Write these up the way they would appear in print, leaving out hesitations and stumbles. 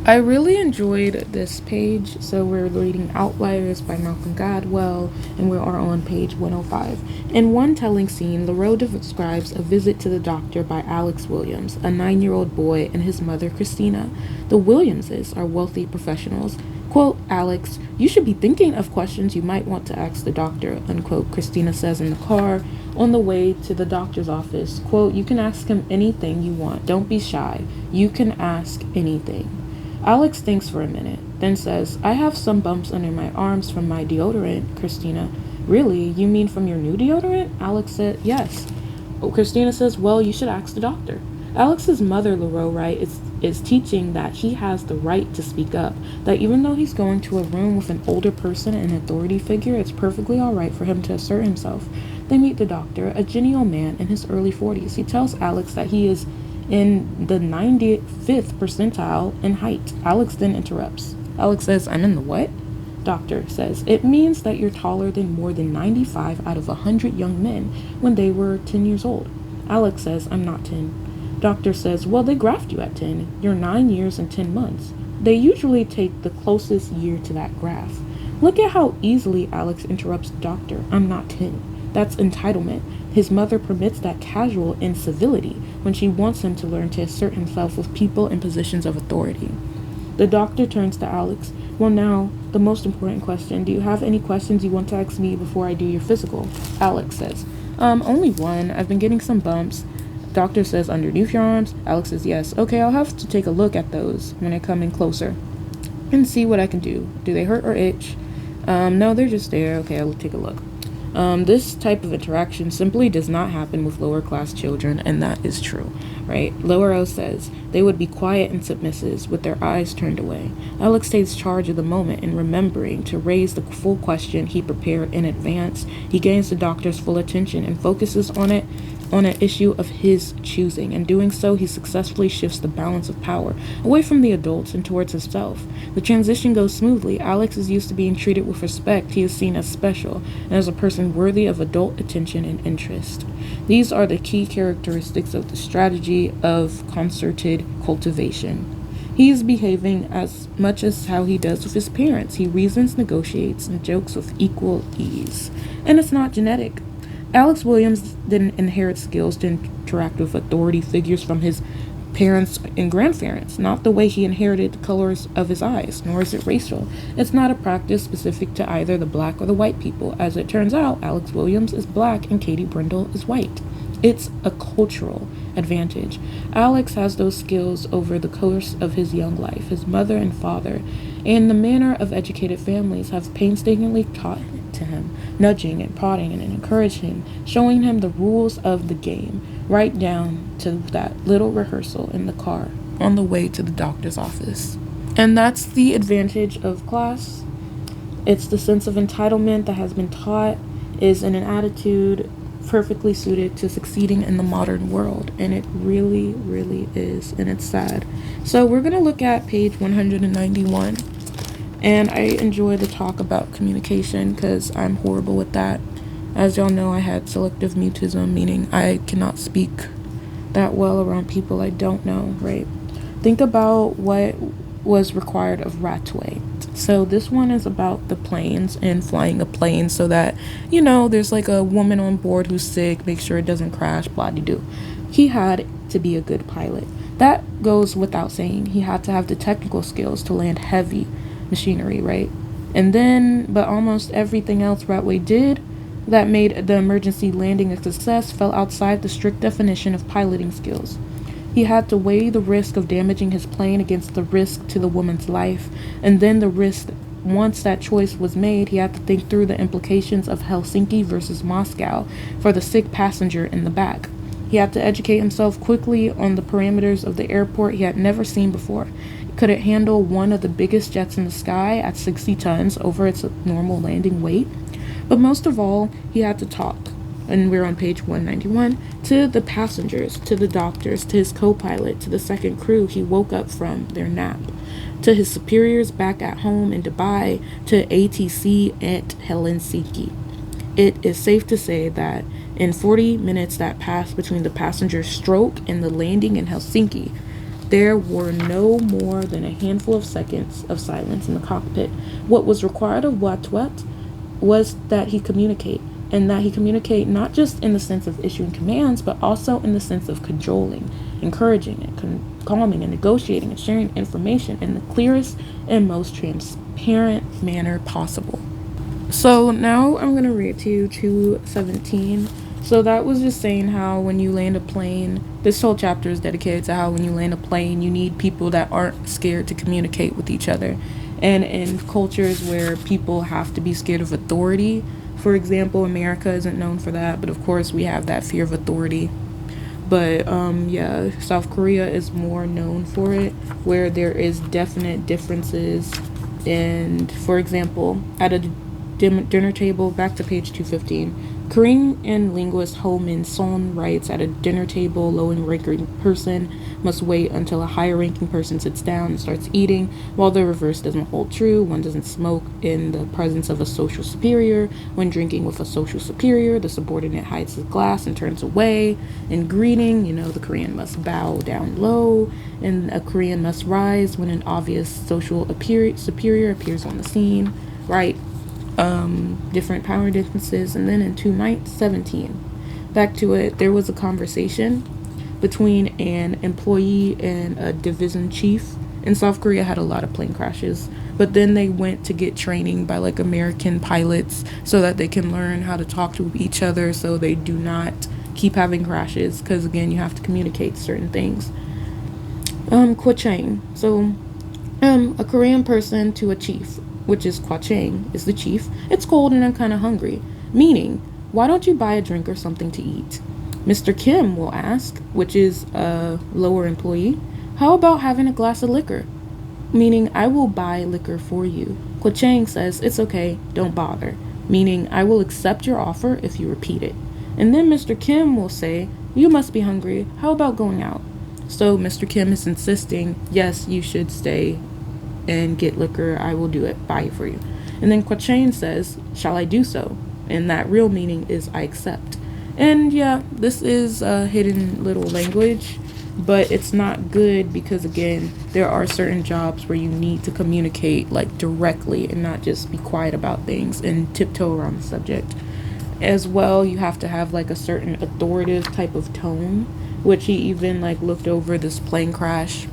I really enjoyed this page. So we're reading Outliers by Malcolm Gladwell, and we are on page 105. In one telling scene, LaRoe describes a visit to the doctor by Alex Williams, a 9-year-old boy, and his mother, Christina. The Williamses are wealthy professionals. Quote, Alex, you should be thinking of questions you might want to ask the doctor, unquote, Christina says in the car on the way to the doctor's office. Quote, you can ask him anything you want. Don't be shy. You can ask anything. Alex thinks for a minute, then says, I have some bumps under my arms from my deodorant, Christina. Really? You mean from your new deodorant? Alex said, yes. Oh, Christina says, well, you should ask the doctor. Alex's mother, LaRoe Wright, is teaching that he has the right to speak up, that even though he's going to a room with an older person, an authority figure, it's perfectly all right for him to assert himself. They meet the doctor, a genial man in his early 40s. He tells Alex that he is in the 95th percentile in height. Alex then interrupts. Alex says, I'm in the what? Doctor says, it means that you're taller than more than 95 out of 100 young men when they were 10 years old. Alex says, I'm not 10. Doctor says, well, they graphed you at 10. You're 9 years and 10 months. They usually take the closest year to that graph. Look at how easily Alex interrupts the doctor. I'm not 10. That's entitlement. His mother permits that casual incivility when she wants him to learn to assert himself with people in positions of authority. The doctor turns to Alex. Well, now, the most important question. Do you have any questions you want to ask me before I do your physical? Alex says, only one. I've been getting some bumps. Doctor says, underneath your arms? Alex says, yes. Okay, I'll have to take a look at those when I come in closer and see what I can do. Do they hurt or itch? No, they're just there. Okay, I'll take a look. This type of interaction simply does not happen with lower class children, and that is true, right? LaRoe says they would be quiet and submissive with their eyes turned away. Alex takes charge of the moment in remembering to raise the full question he prepared in advance. He gains the doctor's full attention and focuses on an issue of his choosing. In doing so, he successfully shifts the balance of power away from the adults and towards himself. The transition goes smoothly. Alex is used to being treated with respect. He is seen as special and as a person worthy of adult attention and interest. These are the key characteristics of the strategy of concerted cultivation. He is behaving as much as how he does with his parents. He reasons, negotiates, and jokes with equal ease. And it's not genetic. Alex Williams didn't inherit skills to interact with authority figures from his parents and grandparents, not the way he inherited the colors of his eyes, nor is it racial. It's not a practice specific to either the black or the white people. As it turns out, Alex Williams is black and Katie Brindle is white. It's a cultural advantage. Alex has those skills over the course of his young life. His mother and father, in the manner of educated families, have painstakingly taught to him, nudging and prodding and encouraging him, showing him the rules of the game, right down to that little rehearsal in the car on the way to the doctor's office. And that's the advantage of class. It's the sense of entitlement that has been taught is in an attitude perfectly suited to succeeding in the modern world, and it really, really is, and it's sad. So we're going to look at page 191, and I enjoy the talk about communication because I'm horrible with that. As y'all know, I had selective mutism, meaning I cannot speak that well around people I don't know, right? Think about what was required of Ratway. So this one is about the planes and flying a plane so that, there's like a woman on board who's sick, make sure it doesn't crash, blah-de-doo. He had to be a good pilot. That goes without saying. He had to have the technical skills to land heavy machinery, right? And then, but almost everything else Ratway did that made the emergency landing a success fell outside the strict definition of piloting skills. He had to weigh the risk of damaging his plane against the risk to the woman's life, and then the risk. Once that choice was made, he had to think through the implications of Helsinki versus Moscow for the sick passenger in the back. He had to educate himself quickly on the parameters of the airport he had never seen before. Could it handle one of the biggest jets in the sky at 60 tons over its normal landing weight? But most of all, he had to talk, and we're on page 191, to the passengers, to the doctors, to his co-pilot, to the second crew he woke up from their nap, to his superiors back at home in Dubai, to ATC at Helsinki. It is safe to say that in 40 minutes that passed between the passenger's stroke and the landing in Helsinki, There were no more than a handful of seconds of silence in the cockpit. What was required of Watwet was that he communicate, and that he communicate not just in the sense of issuing commands, but also in the sense of cajoling, encouraging, and calming, and negotiating, and sharing information in the clearest and most transparent manner possible. So now I'm going to read to you 2:17. So that was just saying how when you land a plane, this whole chapter is dedicated to how when you land a plane, you need people that aren't scared to communicate with each other. And in cultures where people have to be scared of authority, for example, America isn't known for that, but of course we have that fear of authority. But yeah, South Korea is more known for it, where there is definite differences. And for example, at a dinner table, back to page 215, Korean linguist Ho Min Son writes, at a dinner table, low-ranking person must wait until a higher-ranking person sits down and starts eating, while the reverse doesn't hold true. One doesn't smoke in the presence of a social superior. When drinking with a social superior, the subordinate hides his glass and turns away. In greeting, the Korean must bow down low, and a Korean must rise when an obvious social superior appears on the scene, right? Different power differences. And then in 2:17, back to it, there was a conversation between an employee and a division chief. And South Korea had a lot of plane crashes, but then they went to get training by like American pilots so that they can learn how to talk to each other so they do not keep having crashes, because again, you have to communicate certain things. Kwachang. So a Korean person to a chief, which is Kwachang, is the chief. It's cold and I'm kind of hungry. Meaning, why don't you buy a drink or something to eat? Mr. Kim will ask, which is a lower employee, how about having a glass of liquor? Meaning, I will buy liquor for you. Kwachang says, it's okay, don't bother. Meaning, I will accept your offer if you repeat it. And then Mr. Kim will say, you must be hungry, how about going out? So Mr. Kim is insisting, yes, you should stay and get liquor, I will do it, buy it for you. And then Kwachang says, shall I do so? And that real meaning is I accept. And yeah, this is a hidden little language, but it's not good because again, there are certain jobs where you need to communicate like directly and not just be quiet about things and tiptoe around the subject. As well, you have to have like a certain authoritative type of tone, which he even like looked over this plane crash,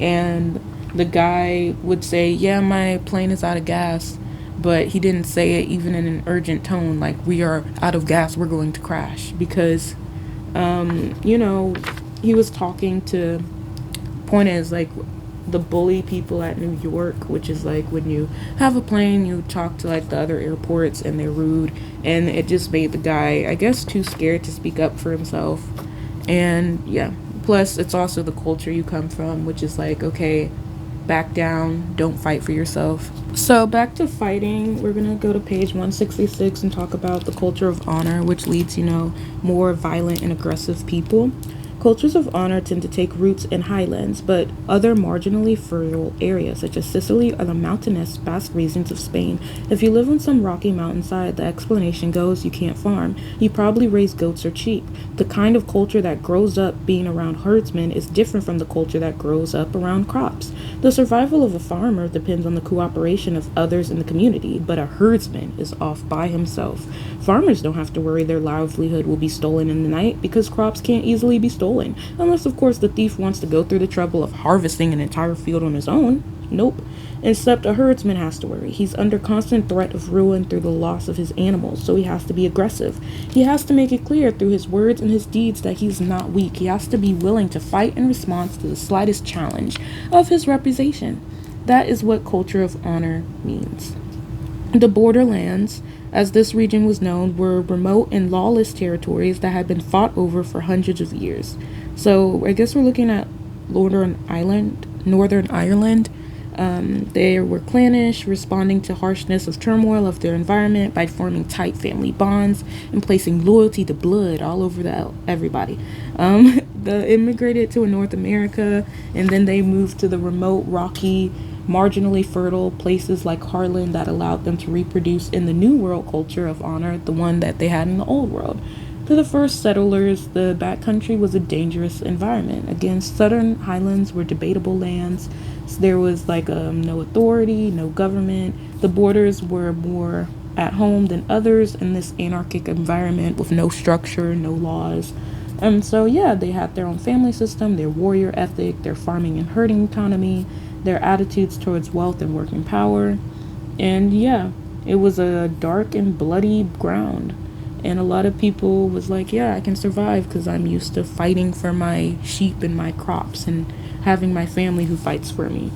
and the guy would say, yeah, my plane is out of gas, but he didn't say it even in an urgent tone, like we are out of gas, we're going to crash, because he was talking to, point is like the bully people at New York, which is like when you have a plane, you talk to like the other airports and they're rude, and it just made the guy, I guess, too scared to speak up for himself. And yeah, plus it's also the culture you come from, which is like, okay, back down, don't fight for yourself. So back to fighting, we're gonna go to page 166 and talk about the culture of honor, which leads more violent and aggressive people. Cultures of honor tend to take roots in highlands, but other marginally fertile areas, such as Sicily or the mountainous Basque regions of Spain. If you live on some rocky mountainside, the explanation goes you can't farm. You probably raise goats or sheep. The kind of culture that grows up being around herdsmen is different from the culture that grows up around crops. The survival of a farmer depends on the cooperation of others in the community, but a herdsman is off by himself. Farmers don't have to worry their livelihood will be stolen in the night because crops can't easily be stolen. Unless, of course, the thief wants to go through the trouble of harvesting an entire field on his own. Nope. Except a herdsman has to worry. He's under constant threat of ruin through the loss of his animals, so he has to be aggressive. He has to make it clear through his words and his deeds that he's not weak. He has to be willing to fight in response to the slightest challenge of his reputation. That is what culture of honor means. The borderlands, as this region was known, were remote and lawless territories that had been fought over for hundreds of years. So I guess we're looking at Northern Ireland. They were clannish, responding to harshness of turmoil of their environment by forming tight family bonds and placing loyalty to blood all over everybody. They immigrated to North America, and then they moved to the remote, rocky, marginally fertile places like Harlan that allowed them to reproduce in the New World culture of honor, the one that they had in the Old World. To the first settlers, the backcountry was a dangerous environment. Again, southern highlands were debatable lands. So there was like no authority, no government. The borders were more at home than others in this anarchic environment with no structure, no laws. And so, yeah, they had their own family system, their warrior ethic, their farming and herding economy, their attitudes towards wealth and working power. And yeah, it was a dark and bloody ground. And a lot of people was like, yeah, I can survive because I'm used to fighting for my sheep and my crops and having my family who fights for me.